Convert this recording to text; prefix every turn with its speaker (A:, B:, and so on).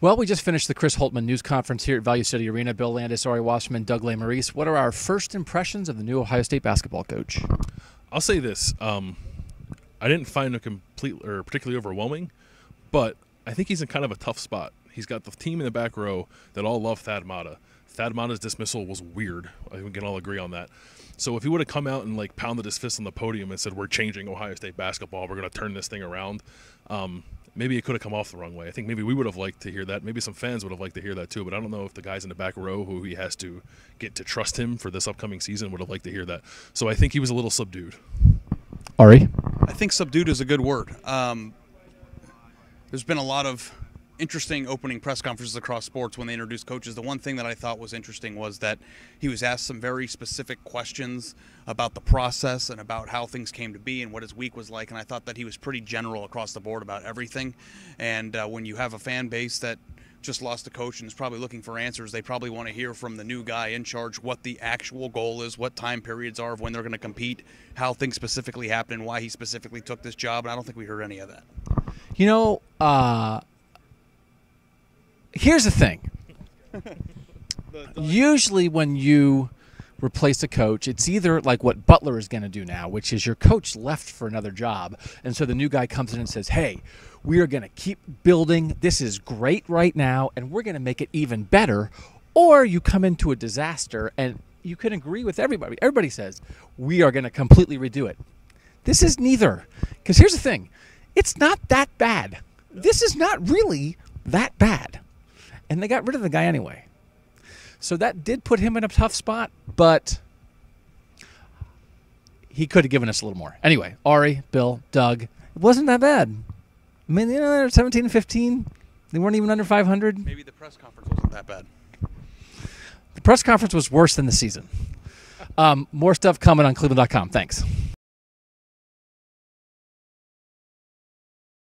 A: Well, we just finished the Chris Holtmann news conference here at Value City Arena. Bill Landis, Ari Wasserman, Doug Lesmerises. What are our first impressions of the new Ohio State basketball coach?
B: I'll say this. I didn't find him particularly overwhelming, but I think he's in kind of a tough spot. He's got the team in the back row that all love Thad Matta. Thad Matta's dismissal was weird. I think we can all agree on that. So if he would have come out and like pounded his fist on the podium and said, we're changing Ohio State basketball, we're going to turn this thing around, maybe it could have come off the wrong way. I think maybe we would have liked to hear that. Maybe some fans would have liked to hear that too, but I don't know if the guys in the back row who he has to get to trust him for this upcoming season would have liked to hear that. So I think he was a little subdued.
A: Ari?
C: I think subdued is a good word. There's been a lot of interesting opening press conferences across sports when they introduced coaches. The one thing that I thought was interesting was that he was asked some very specific questions about the process and about how things came to be and what his week was like, and I thought that he was pretty general across the board about everything. And when you have a fan base that just lost a coach and is probably looking for answers, they probably want to hear from the new guy in charge what the actual goal is, what time periods are of when they're going to compete, how things specifically happened, and why he specifically took this job, and I don't think we heard any of that.
A: You know, here's the thing. Usually when you replace a coach, it's either like what Butler is going to do now, which is your coach left for another job, and so the new guy comes in and says, hey, we are going to keep building. This is great right now, and we're going to make it even better. Or you come into a disaster, and you can agree with everybody. Everybody says, we are going to completely redo it. This is neither. Because here's the thing. It's not that bad. This is not really that bad. And they got rid of the guy anyway. So that did put him in a tough spot, but he could have given us a little more. Anyway, Ari, Bill, Doug, it wasn't that bad. I mean, you know, they're 17 and 15. They weren't even under 500.
C: Maybe the press conference wasn't that bad.
A: The press conference was worse than the season. More stuff coming on cleveland.com. Thanks.